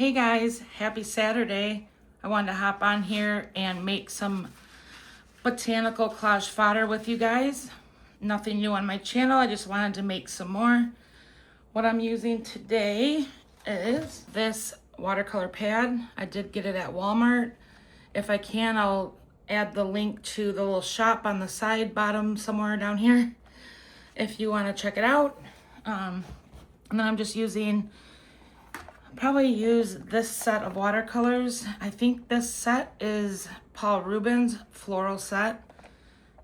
Hey guys, happy Saturday. I wanted to hop on here and make some botanical collage fodder with you guys. Nothing new on my channel, I just wanted to make some more. What I'm using today is this watercolor pad. I did get it at Walmart. If I can, I'll add the link to the little shop on the side bottom somewhere down here if you want to check it out. And then I'm just using probably use this set of watercolors. I think this set is Paul Rubens floral set.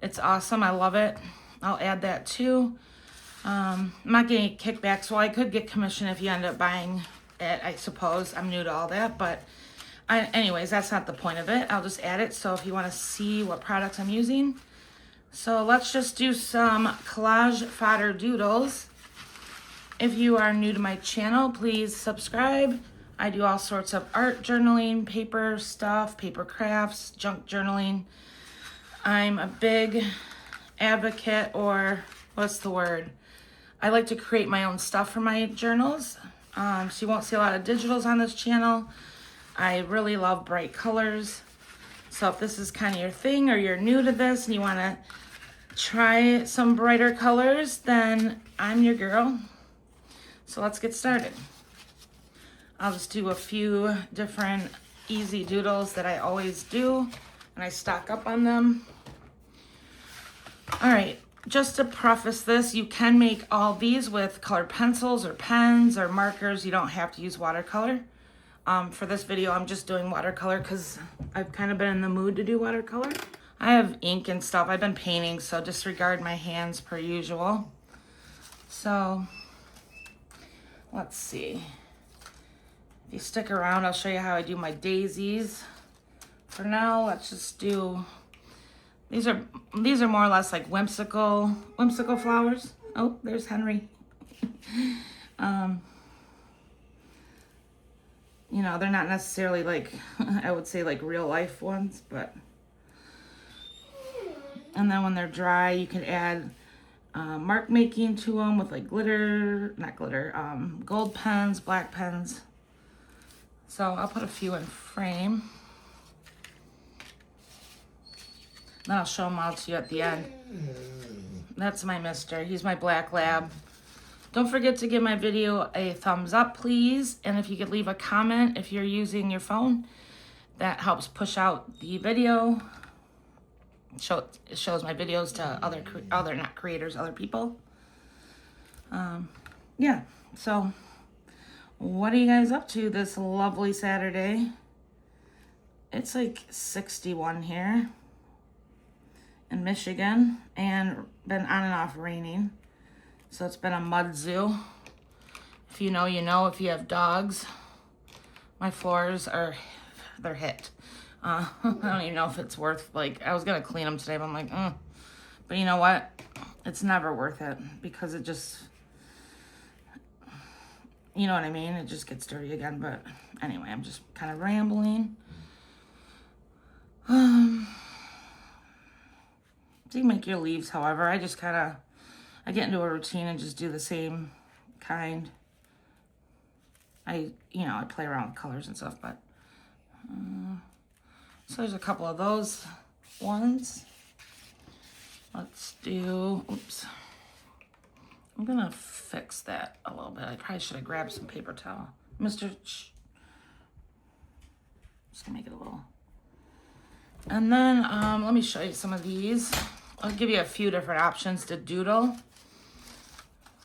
It's awesome, I love it. I'll add that too. I'm not getting kickbacks. Well, I could get commission if you end up buying it, I suppose. I'm new to all that, but anyways, that's not the point of it. I'll just add it so if you want to see what products I'm using. So let's just do some collage fodder doodles. If you are new to my channel, please subscribe. I do all sorts of art journaling, paper stuff, paper crafts, junk journaling. I'm a big advocate, or what's the word? I like to create my own stuff for my journals. So you won't see a lot of digitals on this channel. I really love bright colors. So if this is kind of your thing, or you're new to this and you want to try some brighter colors, then I'm your girl. So let's get started. I'll just do a few different easy doodles that I always do, and I stock up on them. All right, just to preface this, you can make all these with colored pencils or pens or markers. You don't have to use watercolor. For this video, I'm just doing watercolor because I've kind of been in the mood to do watercolor. I have ink and stuff. I've been painting, so disregard my hands per usual. So let's see. If you stick around, I'll show you how I do my daisies. For now, let's just do, these are more or less like whimsical flowers. Oh, there's Henry. You know, they're not necessarily like, I would say like real life ones, but, and then when they're dry, you can add mark making to them with like gold pens, black pens. So I'll put a few in frame. Then I'll show them all to you at the end. That's my mister. He's my black lab. Don't forget to give my video a thumbs up, please. And if you could leave a comment if you're using your phone, that helps push out the video. It shows my videos to other not creators, other people. Yeah, so what are you guys up to this lovely Saturday? It's like 61 here in Michigan, and been on and off raining. So it's been a mud zoo. If you know, you know. If you have dogs, my floors are, they're hit. I don't even know if it's worth, like, I was gonna clean them today, but I'm like, But you know what? It's never worth it, because it just, you know what I mean? It just gets dirty again. But anyway, I'm just kind of rambling. So you make your leaves, however. I just kind of, I get into a routine and just do the same kind. I play around with colors and stuff, but so there's a couple of those ones. Let's do, oops. I'm gonna fix that a little bit. I probably should have grabbed some paper towel. Just gonna make it a little. And then let me show you some of these. I'll give you a few different options to doodle.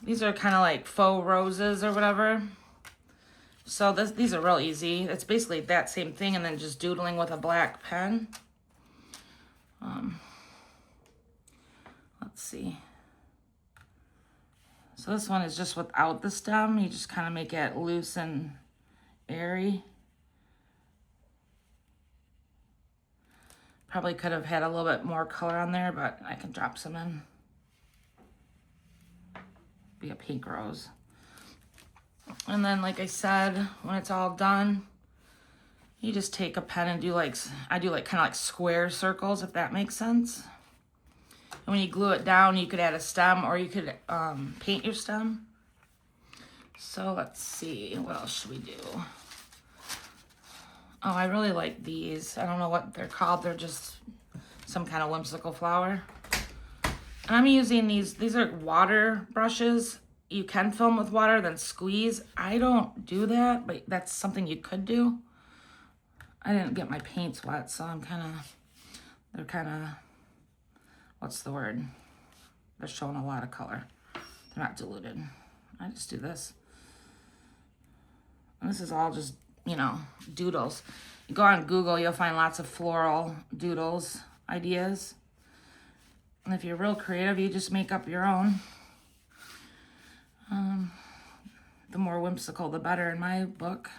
These are kind of like faux roses or whatever. So these are real easy. It's basically that same thing, and then just doodling with a black pen. Let's see. So this one is just without the stem. You just kind of make it loose and airy. Probably could have had a little bit more color on there, but I can drop some in. Be a pink rose. And then, like I said, when it's all done, you just take a pen and do like, I do like kind of like square circles, if that makes sense. And when you glue it down, you could add a stem, or you could paint your stem. So let's see, what else should we do? Oh, I really like these. I don't know what they're called. They're just some kind of whimsical flower. And I'm using these are water brushes. You can film with water, then squeeze. I don't do that, but that's something you could do. I didn't get my paints wet, so they're kind of, what's the word? They're showing a lot of color. They're not diluted. I just do this. And this is all just, you know, doodles. You go on Google, you'll find lots of floral doodles ideas. And if you're real creative, you just make up your own. The more whimsical, the better in my book.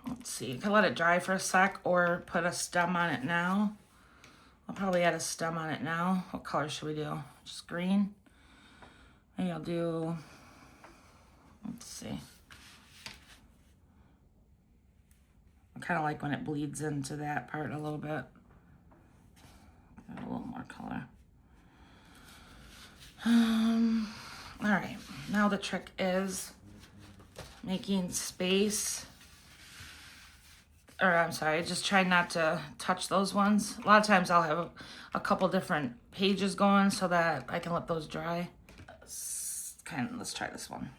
Let's see, you can let it dry for a sec or put a stem on it now. I'll probably add a stem on it now. What color should we do? Just green? Maybe I'll do, let's see. I kind of like when it bleeds into that part a little bit. Add a little more color. All right, now the trick is making space. Or I'm sorry, just try not to touch those ones. A lot of times I'll have a couple different pages going so that I can let those dry. Let's try this one.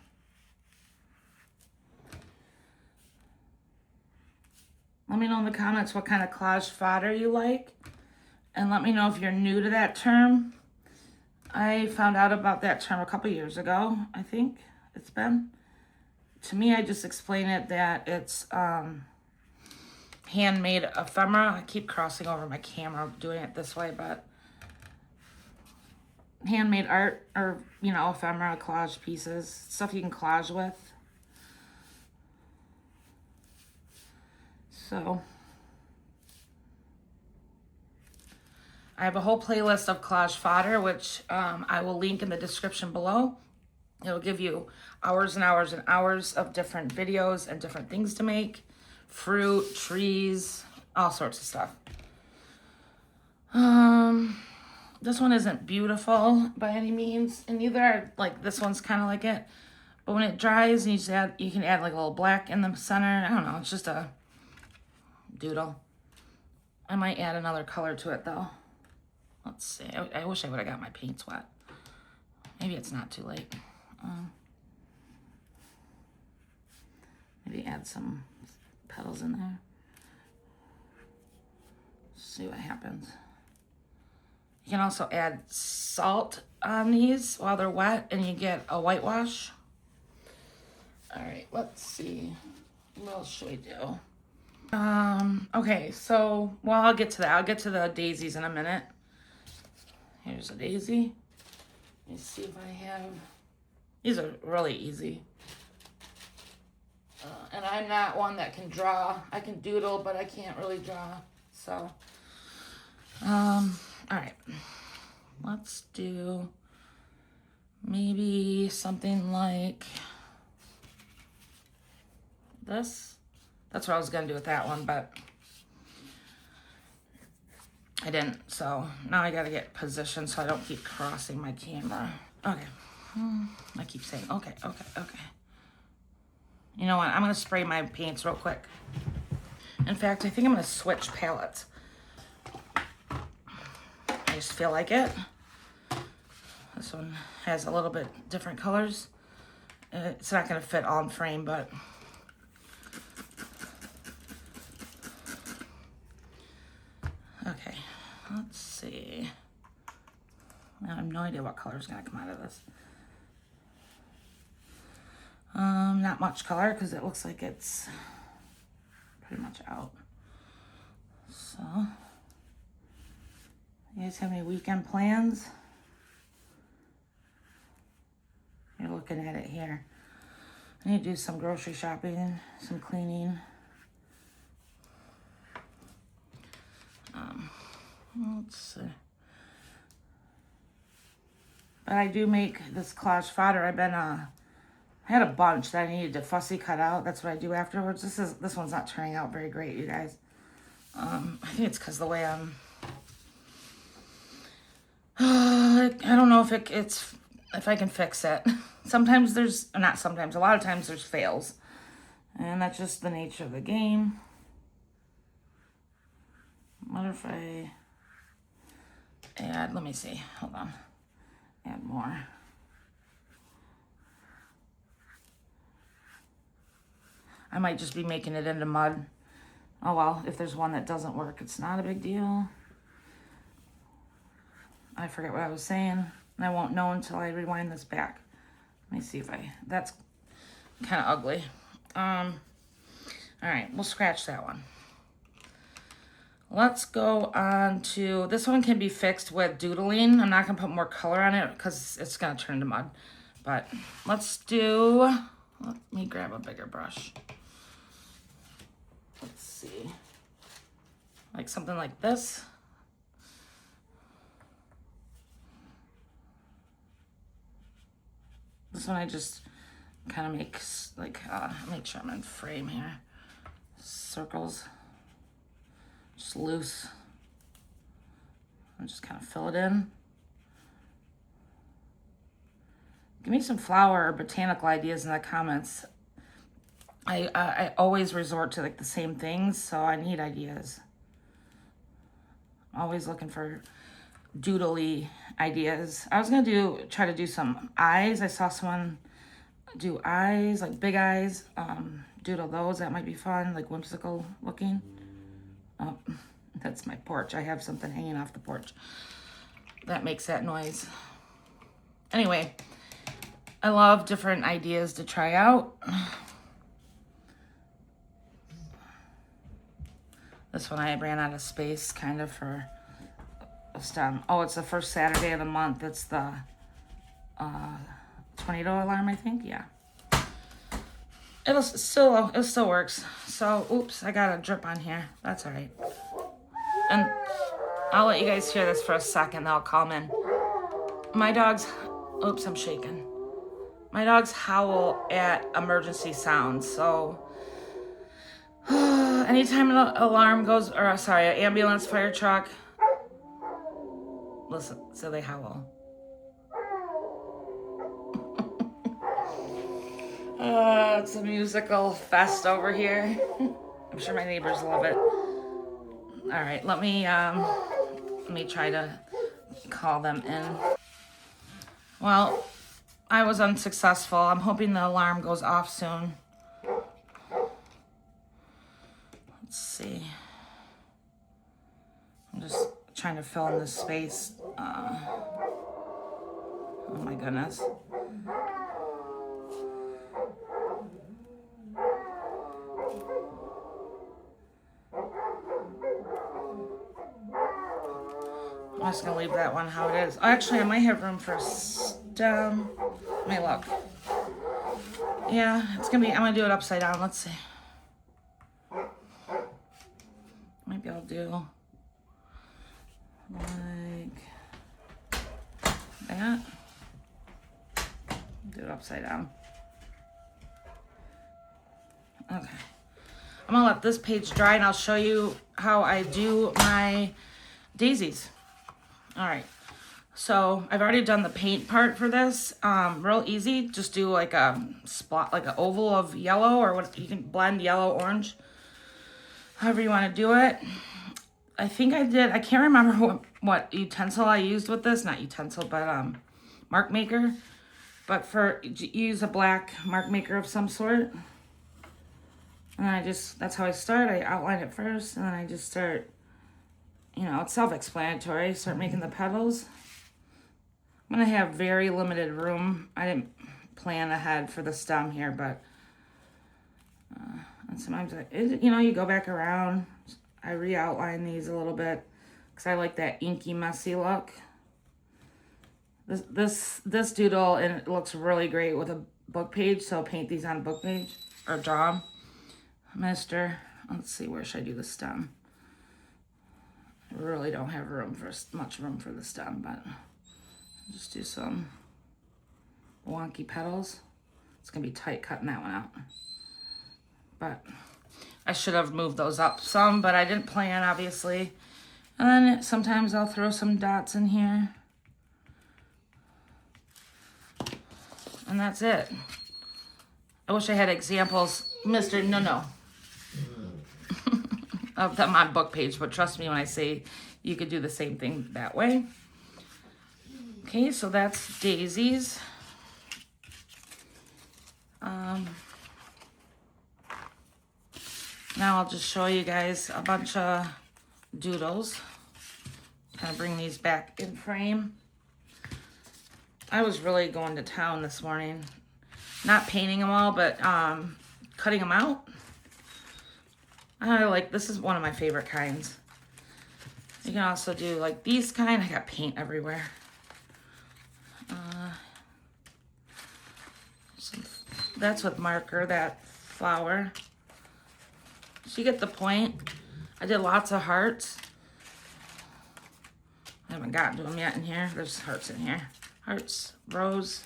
Let me know in the comments what kind of collage fodder you like. And let me know if you're new to that term. I found out about that term a couple years ago, I think it's been. To me, I just explain it that it's handmade ephemera. I keep crossing over my camera doing it this way, but handmade art, or, you know, ephemera collage pieces, stuff you can collage with. So I have a whole playlist of collage fodder, which I will link in the description below. It'll give you hours and hours and hours of different videos and different things to make. Fruit, trees, all sorts of stuff. This one isn't beautiful by any means, and neither are, like, this one's kind of like it. But when it dries, and you can add like a little black in the center. I don't know, it's just a doodle. I might add another color to it though. Let's see. I wish I would have got my paints wet. Maybe it's not too late. Maybe add some petals in there. See what happens. You can also add salt on these while they're wet and you get a whitewash. All right, let's see. What else should we do? Okay, so, well, I'll get to that. I'll get to the daisies in a minute. Here's a daisy. Let me see if I have, these are really easy. And I'm not one that can draw. I can doodle, but I can't really draw. So, all right. Let's do maybe something like this. That's what I was gonna do with that one, but I didn't. So now I gotta get positioned so I don't keep crossing my camera. Okay. I keep saying, okay. You know what? I'm gonna spray my paints real quick. In fact, I think I'm gonna switch palettes. I just feel like it. This one has a little bit different colors. It's not gonna fit on frame, but okay, let's see. I have no idea what color is gonna come out of this. Not much color because it looks like it's pretty much out. So, you guys have any weekend plans? You're looking at it here. I need to do some grocery shopping, some cleaning. Let's see. But I do make this collage fodder. I had a bunch that I needed to fussy cut out. That's what I do afterwards. This one's not turning out very great, you guys. I think it's because the way I'm. I don't know if I can fix it. Sometimes there's, not sometimes, a lot of times there's fails. And that's just the nature of the game. What if I add, let me see, hold on, add more. I might just be making it into mud. Oh well, if there's one that doesn't work, it's not a big deal. I forget what I was saying, and I won't know until I rewind this back. Let me see if that's kind of ugly. All right, we'll scratch that one. Let's go on to, this one can be fixed with doodling. I'm not gonna put more color on it because it's gonna turn to mud. But let's do, let me grab a bigger brush. Let's see, like something like this. This one I just kind of make like, make sure I'm in frame here. Circles, just loose. And just kind of fill it in. Give me some flower or botanical ideas in the comments. I always resort to like the same things, so I need ideas. Always looking for doodly ideas. I was gonna try to do some eyes. I saw someone do eyes, like big eyes. Doodle those. That might be fun, like whimsical looking. Oh, that's my porch. I have something hanging off the porch that makes that noise. Anyway, I love different ideas to try out. This one I ran out of space kind of for a stem. Oh, it's the first Saturday of the month. It's the tornado alarm, I think. Yeah. It still works. So, oops, I got a drip on here. That's all right. And I'll let you guys hear this for a second. They'll come in. My dogs, oops, I'm shaking. My dogs howl at emergency sounds. So, anytime an alarm goes, or sorry, an ambulance, fire truck, listen, so they howl. It's a musical fest over here. I'm sure my neighbors love it. All right, let me try to call them in. Well, I was unsuccessful. I'm hoping the alarm goes off soon. Let's see. I'm just trying to fill in this space. Oh my goodness. I'm just gonna leave that one how it is. Actually, I might have room for a stem. Let me look. Yeah, it's gonna be, I'm gonna do it upside down. Let's see. Maybe I'll do like that. Do it upside down. Okay. I'm gonna let this page dry and I'll show you how I do my daisies. All right, so I've already done the paint part for this. Real easy. Just do like a spot, like an oval of yellow, or what you can blend yellow, orange, however you want to do it. I think I can't remember what utensil I used with this. Not utensil, but mark maker. But use a black mark maker of some sort. And that's how I start. I outline it first, and then I just start. You know, it's self-explanatory. Start making the petals. I'm going to have very limited room. I didn't plan ahead for the stem here, but and sometimes, you go back around. I re-outline these a little bit because I like that inky, messy look. This doodle, and it looks really great with a book page, so paint these on a book page, or draw them. Let's see, where should I do the stem? I really don't have much room for the stem, but I'll just do some wonky petals. It's gonna be tight cutting that one out. But I should have moved those up some, but I didn't plan, obviously. And then sometimes I'll throw some dots in here. And that's it. I wish I had examples, Mr. No, of them on book page, but trust me when I say you could do the same thing that way. Okay, so that's daisies. Now I'll just show you guys a bunch of doodles. Kind of bring these back in frame. I was really going to town this morning. Not painting them all, but cutting them out. This is one of my favorite kinds. You can also do like these kind. I got paint everywhere. That's with marker, that flower. So you get the point. I did lots of hearts. I haven't gotten to them yet in here. There's hearts in here. Hearts, rose.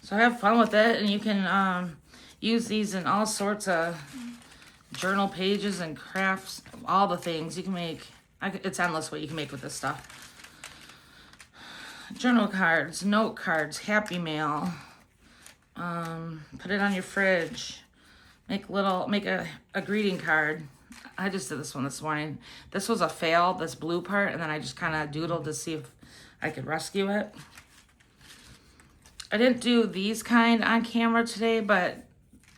So have fun with it, and you can use these in all sorts of journal pages and crafts, all the things you can make. It's endless what you can make with this stuff. Journal cards, note cards, happy mail. Put it on your fridge. Make a greeting card. I just did this one this morning. This was a fail, this blue part, and then I just kind of doodled to see if I could rescue it. I didn't do these kind on camera today, but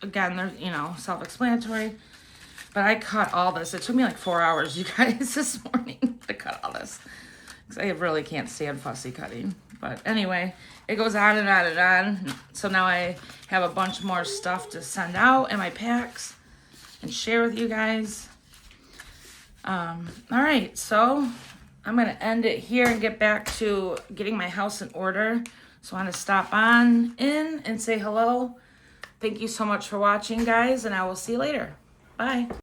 again, they're, self-explanatory. But I cut all this. It took me like 4 hours, you guys, this morning to cut all this. Because I really can't stand fussy cutting. But anyway, it goes on and on and on. So now I have a bunch more stuff to send out in my packs and share with you guys. All right, so I'm going to end it here and get back to getting my house in order. So I want to stop on in and say hello. Thank you so much for watching, guys, and I will see you later. Bye.